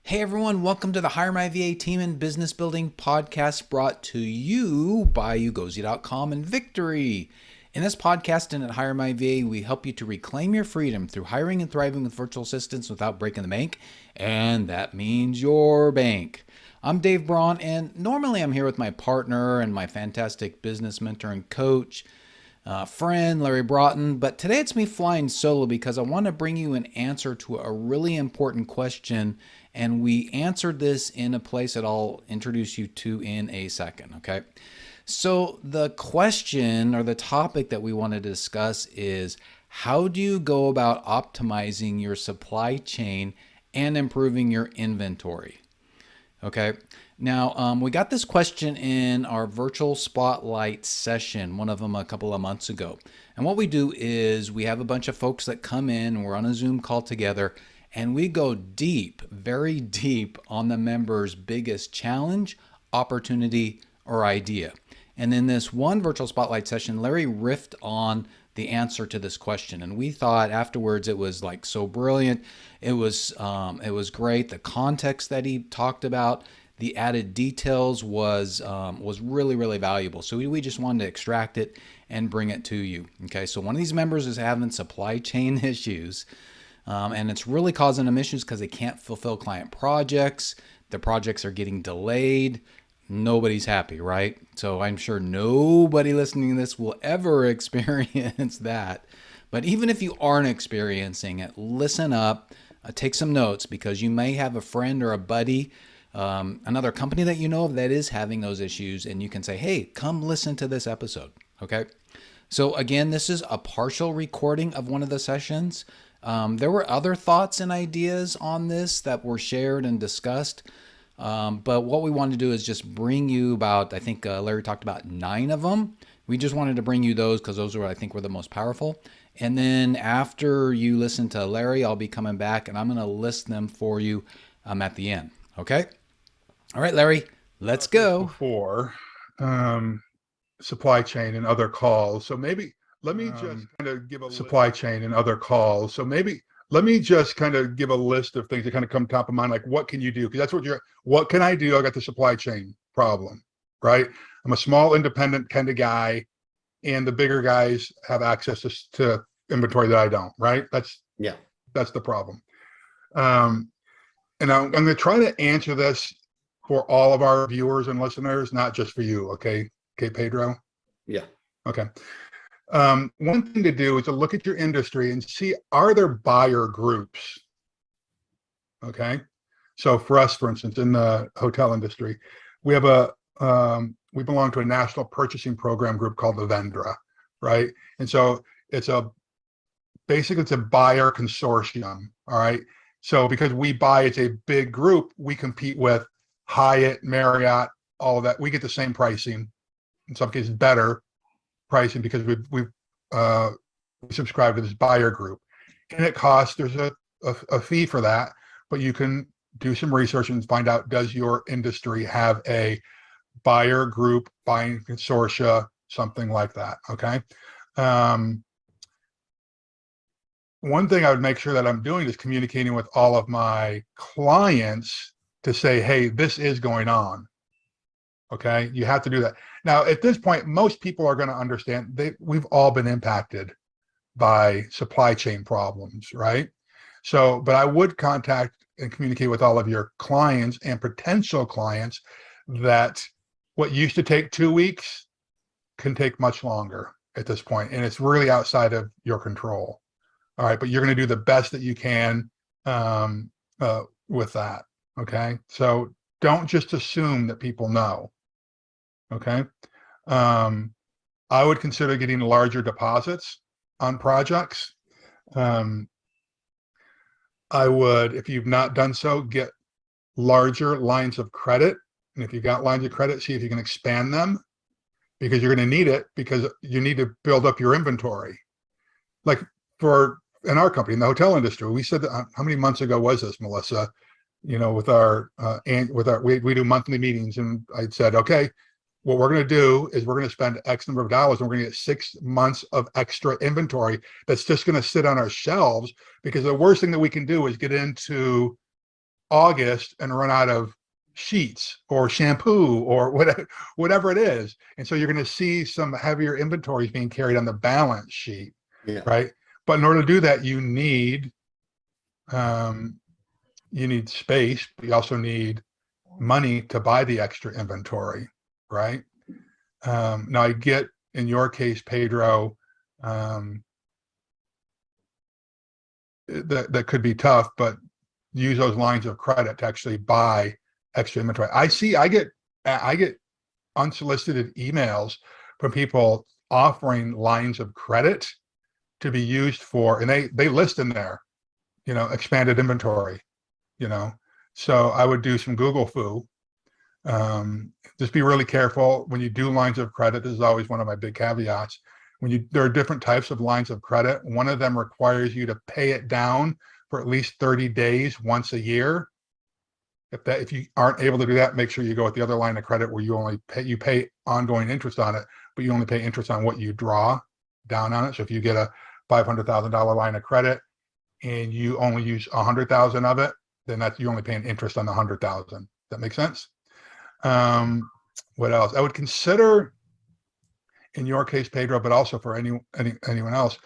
Hey everyone, welcome to the HireMyVA Team and Business Building podcast brought to you by Ugozi.com and Victory. In this podcast and at HireMyVA, we help you to reclaim your freedom through hiring and thriving with virtual assistants without breaking the bank, and that means your bank. I'm Dave Braun, and normally I'm here with my partner and my fantastic business mentor and coach, friend Larry Broughton, but today it's me flying solo because I want to bring you an answer to a really important question, and we answered this in a place that I'll introduce you to in a second, okay? So the question or the topic that we want to discuss is how do you go about optimizing your supply chain and improving your inventory? Okay. Now, we got this question in our virtual spotlight session, one of them a couple of months ago. And what we do is we have a bunch of folks that come in, we're on a Zoom call together, and we go deep, very deep on the member's biggest challenge, opportunity, or idea. And in this one virtual spotlight session, Larry riffed on the answer to this question, and we thought afterwards it was like so brilliant. It was great. The context that he talked about, the added details was really valuable. So we just wanted to extract it and bring it to you. Okay, so one of these members is having supply chain issues, and it's really causing them issues because they can't fulfill client projects. The projects are getting delayed. Nobody's happy, right? So I'm sure nobody listening to this will ever experience that. But even if you aren't experiencing it, listen up, take some notes, because you may have a friend or a buddy, another company that you know of that is having those issues, and you can say, hey, come listen to this episode, okay? So again, this is a partial recording of one of the sessions. There were other thoughts and ideas on this that were shared and discussed. But what we wanted to do is just bring you about, I think Larry talked about 9 of them. We just wanted to bring you those because those were, I think, were the most powerful. And then after you listen to Larry, I'll be coming back and I'm going to list them for you at the end. Okay? All right, Larry, let's go. Before supply chain and other calls. So maybe let me just kind of give a supply chain and other calls. So maybe let me just kind of give a list of things that kind of come top of mind, like what can you do? Because that's what can I do? I got the supply chain problem, right? I'm a small independent kind of guy, and the bigger guys have access to inventory that I don't, right? That's the problem. And I'm going to try to answer this for all of our viewers and listeners, not just for you. Okay, Pedro? Yeah. Okay. One thing to do is to look at your industry and see, are there buyer groups? Okay. So for us, for instance, in the hotel industry, we have we belong to a national purchasing program group called the Vendra, right? And so basically it's a buyer consortium. All right. So because we buy, it's a big group, we compete with Hyatt, Marriott, all of that. We get the same pricing, in some cases better pricing, because we subscribe to this buyer group, and it costs. There's a fee for that, but you can do some research and find out, does your industry have a buyer group, buying consortia, something like that. Okay. One thing I would make sure that I'm doing is communicating with all of my clients to say, hey, this is going on. Okay, you have to do that. Now, at this point, most people are going to understand we've all been impacted by supply chain problems, right? So, but I would contact and communicate with all of your clients and potential clients that what used to take 2 weeks can take much longer at this point, and it's really outside of your control. All right, but you're going to do the best that you can with that. Okay, so don't just assume that people know. Okay. I would consider getting larger deposits on projects. I would, if you've not done so, get larger lines of credit. And if you've got lines of credit, see if you can expand them, because you're going to need it, because you need to build up your inventory. Like in our company, in the hotel industry, we said that, how many months ago was this, Melissa? You know, we do monthly meetings, and I said, okay, what we're going to do is we're going to spend X number of dollars, and we're going to get 6 months of extra inventory that's just going to sit on our shelves, because the worst thing that we can do is get into August and run out of sheets or shampoo or whatever it is. And so you're going to see some heavier inventories being carried on the balance sheet, right? But in order to do that, you need space, but you also need money to buy the extra inventory, right? Now I get in your case, Pedro, that could be tough, but use those lines of credit to actually buy extra inventory. I get unsolicited emails from people offering lines of credit to be used for, and they list in there, expanded inventory, So I would do some Google foo. Just be really careful when you do lines of credit. This is always one of my big caveats. There are different types of lines of credit. One of them requires you to pay it down for at least 30 days once a year. If you aren't able to do that, make sure you go with the other line of credit where you pay ongoing interest on it, but you only pay interest on what you draw down on it. So if you get a $500,000 line of credit and you only use 100,000 of it, then you only paying interest on the 100,000. That makes sense? What else? I would consider, in your case, Pedro, but also for anyone else,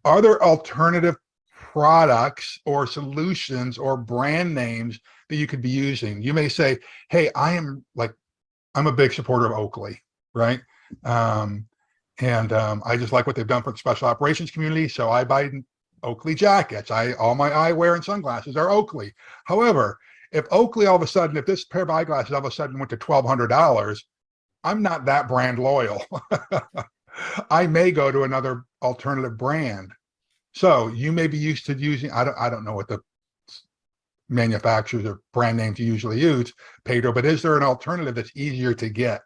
are there alternative products or solutions or brand names that you could be using? You may say, hey, I'm a big supporter of Oakley, right? I just like what they've done for the special operations community. So I buy Oakley jackets. All my eyewear and sunglasses are Oakley. However, if this pair of eyeglasses all of a sudden went to $1,200, I'm not that brand loyal. I may go to another alternative brand. So you may be used to using, I don't know what the manufacturers or brand names you usually use, Pedro, but is there an alternative that's easier to get?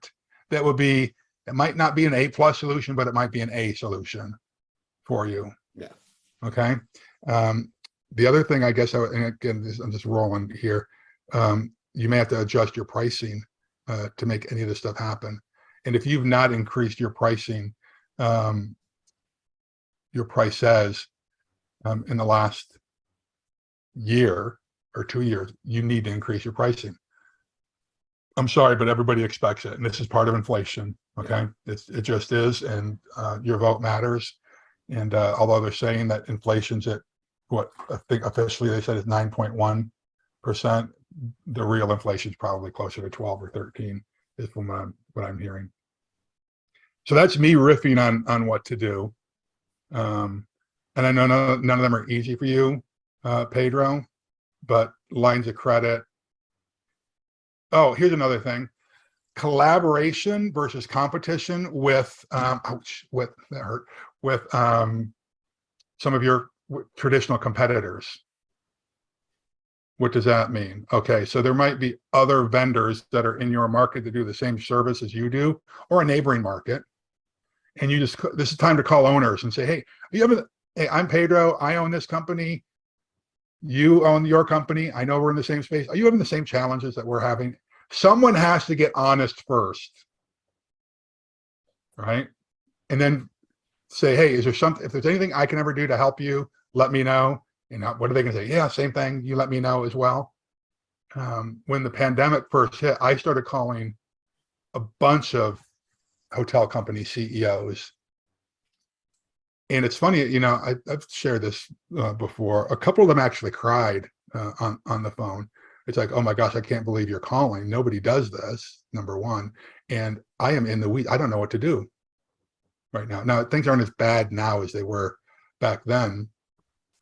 It might not be an A+ solution, but it might be an A solution for you. Yeah. Okay. The other thing, I guess, and again, I'm just rolling here. You may have to adjust your pricing to make any of this stuff happen. And if you've not increased your pricing, your prices in the last year or 2 years, you need to increase your pricing. I'm sorry, but everybody expects it. And this is part of inflation. Okay. It just is. And your vote matters. And although they're saying that inflation's at what I think officially they said is 9.1%, the real inflation is probably closer to 12 or 13 is from what I'm hearing. So that's me riffing on what to do. And I know none of them are easy for you, Pedro, but lines of credit. Oh, here's another thing. Collaboration versus competition with some of your traditional competitors. What does that mean? Okay, so there might be other vendors that are in your market that do the same service as you do, or a neighboring market. And this is time to call owners and say, hey, I'm Pedro, I own this company. You own your company. I know we're in the same space. Are you having the same challenges that we're having? Someone has to get honest first, right? And then say, hey, is there something, if there's anything I can ever do to help you, let me know. And what are they going to say? Yeah, same thing. You let me know as well. When the pandemic first hit, I started calling a bunch of hotel company CEOs. And it's funny, I've shared this before. A couple of them actually cried on the phone. It's like, oh my gosh, I can't believe you're calling. Nobody does this, number one. And I am in the weeds. I don't know what to do right now. Now, things aren't as bad now as they were back then.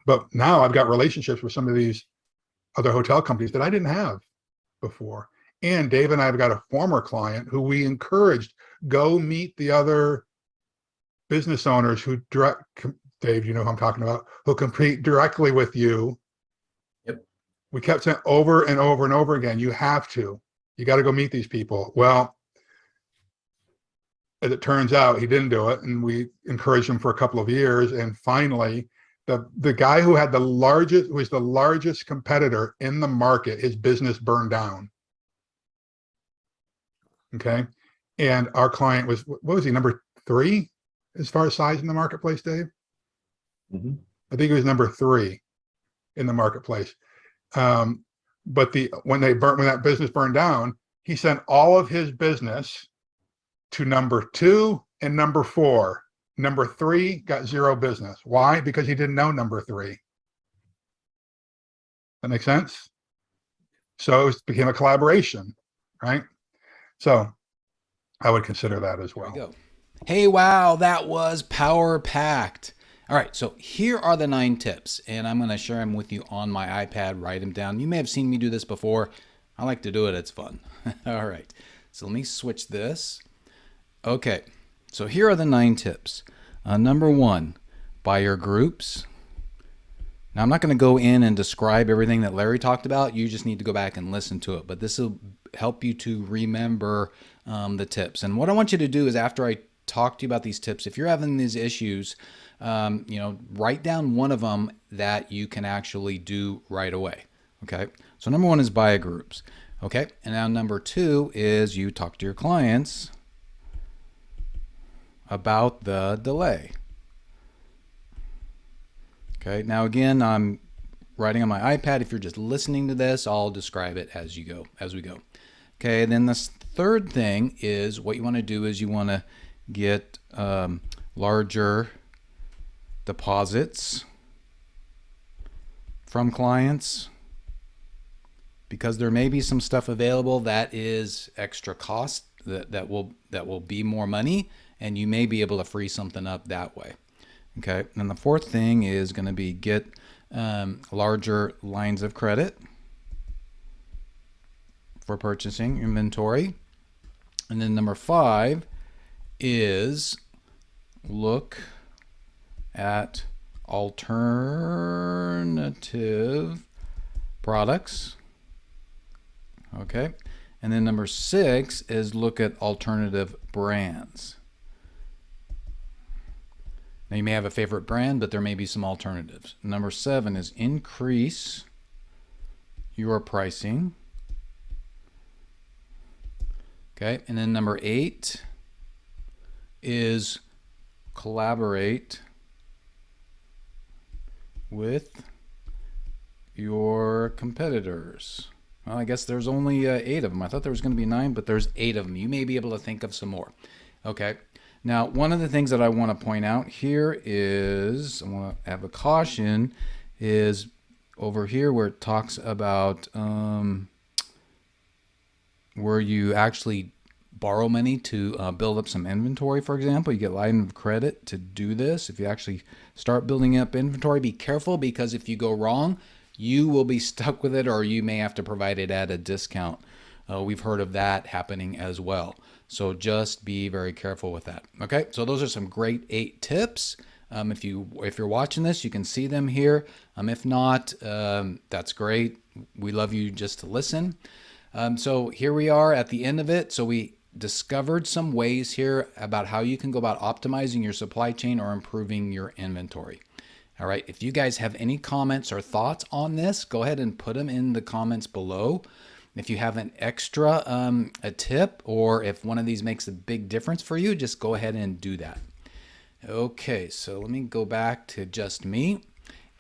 But now I've got relationships with some of these other hotel companies that I didn't have before. And Dave and I have got a former client who we encouraged, go meet the other business owners who Dave, you know who I'm talking about, who compete directly with you. Yep. We kept saying over and over and over again, you got to go meet these people. Well, as it turns out, he didn't do it. And we encouraged him for a couple of years. And finally, the guy who was the largest competitor in the market, his business burned down. Okay. And our client was, what was he, number 3 as far as size in the marketplace, Dave? Mm-hmm. I think he was number 3 in the marketplace. But when that business burned down, he sent all of his business to number 2 and number 4. Number 3 got zero business. Why? Because he didn't know number 3. That makes sense? So it became a collaboration, right? So I would consider that as well. There we go. Hey, wow, that was power packed. All right, so here are the 9 tips, and I'm going to share them with you on my iPad, write them down. You may have seen me do this before. I like to do it, it's fun. All right, so let me switch this. Okay, so here are the 9 tips. Number 1, buyer groups. Now, I'm not going to go in and describe everything that Larry talked about. You just need to go back and listen to it, but this will help you to remember the tips. And what I want you to do is, after I talk to you about these tips, if you're having these issues, write down one of them that you can actually do right away. Okay. So number 1 is buyer groups. Okay. And now number 2 is you talk to your clients about the delay. Okay. Now again, I'm writing on my iPad. If you're just listening to this, I'll describe it as we go. Okay. Then this third thing is, what you want to do is you want to get larger deposits from clients, because there may be some stuff available that is extra cost that will be more money, and you may be able to free something up that way. Okay. And the fourth thing is going to be get larger lines of credit for purchasing inventory. And then number 5 is look at alternative products. Okay. And then number 6 is look at alternative brands. Now, you may have a favorite brand, but there may be some alternatives. Number 7 is increase your pricing. Okay. And then number 8 is collaborate with your competitors. Well, I guess there's only 8 of them. I thought there was going to be 9, but there's 8 of them. You may be able to think of some more. Okay. Now, one of the things that I want to point out here is, I want to have a caution, is over here where it talks about where you actually borrow money to build up some inventory, for example. You get line of credit to do this. If you actually start building up inventory, be careful, because if you go wrong, you will be stuck with it, or you may have to provide it at a discount. We've heard of that happening as well. So just be very careful with that. Okay, so those are some great 8 tips. If you're watching this, you can see them here. If not, that's great. We love you just to listen. So here we are at the end of it. So we discovered some ways here about how you can go about optimizing your supply chain or improving your inventory. All right, if you guys have any comments or thoughts on this, go ahead and put them in the comments below. If you have an extra a tip, or if one of these makes a big difference for you, just go ahead and do that. Okay, so let me go back to just me.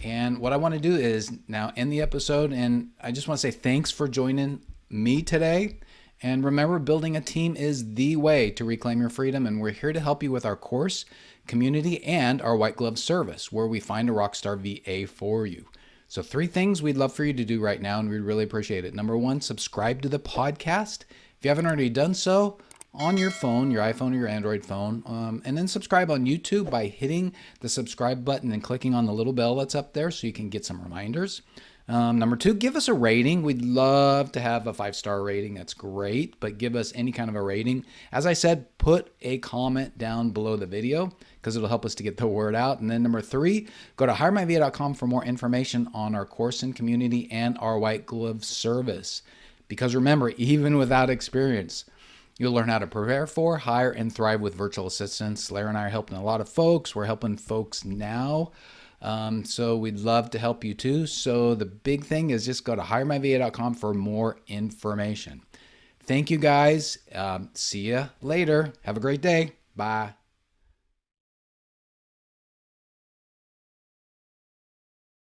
And what I want to do is now end the episode, and I just want to say thanks for joining me today. And remember, building a team is the way to reclaim your freedom, and we're here to help you with our course, community, and our white glove service, where we find a rockstar VA for you. So 3 things we'd love for you to do right now, and we'd really appreciate it. Number 1, subscribe to the podcast. If you haven't already done so, on your phone, your iPhone or your Android phone, and then subscribe on YouTube by hitting the subscribe button and clicking on the little bell that's up there so you can get some reminders. Number 2, give us a rating. We'd love to have a 5-star rating. That's great, but give us any kind of a rating. As I said, put a comment down below the video, because it'll help us to get the word out. And then number 3, go to HireMyVA.com for more information on our course and community and our white glove service. Because remember, even without experience, you'll learn how to prepare for, hire, and thrive with virtual assistants. Larry and I are helping a lot of folks. We're helping folks now. So we'd love to help you too. So the big thing is just go to HireMyVA.com for more information. Thank you guys. See you later. Have a great day. Bye.